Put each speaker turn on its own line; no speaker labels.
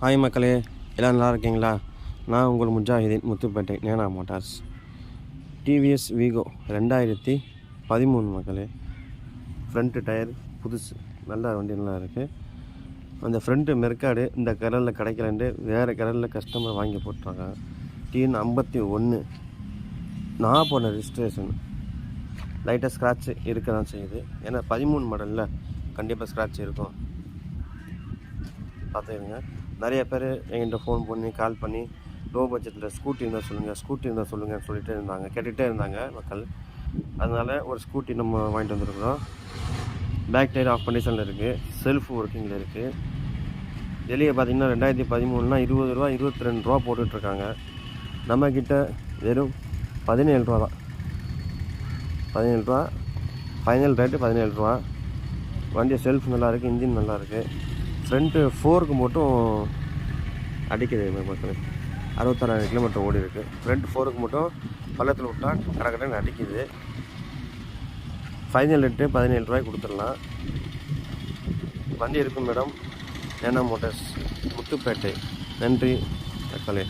Hi மக்களே, எல்லாம் நல்லா இருக்கீங்களா? நான் உங்கள் முஜாஹிதீன் முத்துப்பேட்டை நேனா மோட்டார்ஸ். டிவிஎஸ் வீகோ 2013 மக்களே. ஃப்ரண்ட்டு டயர் புதுசு, நல்ல வண்டி நல்லா இருக்குது. அந்த ஃப்ரண்ட்டு மெர்க்காடு இந்த கலரில் கிடைக்கலன்ட்டு வேறு கலரில் கஸ்டமர் வாங்கி போட்டுறாங்க. டிஎன் 51 நான் போன ரிஜிஸ்ட்ரேஷன். லைட்டாக ஸ்க்ராட்ச் இருக்க தான் செய்யுது. ஏன்னா 13 மாடலில் கண்டிப்பாக ஸ்க்ராட்ச் இருக்கும். பார்த்துருங்க. நிறைய பேர் என்கிட்ட ஃபோன் பண்ணி கால் பண்ணி லோ பட்ஜெட்டில் ஸ்கூட்டி இருந்தால் சொல்லுங்கன்னு கேட்டுகிட்டே இருந்தாங்க மக்கள். அதனால் ஒரு ஸ்கூட்டி நம்ம வாங்கிட்டு வந்துருக்குறோம். பேக் டயர் ஆஃப் கண்டிஷனில் இருக்குது, செல்ஃப் ஒர்க்கிங்கில் இருக்குது. வெளியே பார்த்திங்கன்னா 2013 20 ரூபா 22 ரூபா போட்டுட்ருக்காங்க. நம்மக்கிட்ட வெறும் 17 ரூபா தான். 17 ரூபா ஃபைனல் ரேட்டு 17 ரூபா. வண்டி செல்ஃப் நல்லாயிருக்கு, இன்ஜின் நல்லாயிருக்கு. ஃப்ரண்ட்டு 4க்கு மட்டும் அடிக்குது மக்கள். 66,000 கிலோமீட்டர் ஓடி இருக்குது. ஃப்ரண்ட் 4க்கு மட்டும் பள்ளத்தில் விட்டால் கடற்கடன்னு அடிக்குது. ஃபைனல் ரேட்டு 17 ரூபாய்க்கு கொடுத்துடலாம். வண்டி இருக்கும் மேடம். நேனா மோட்டார்ஸ் முத்துப்பேட்டை. நன்றி மக்களே.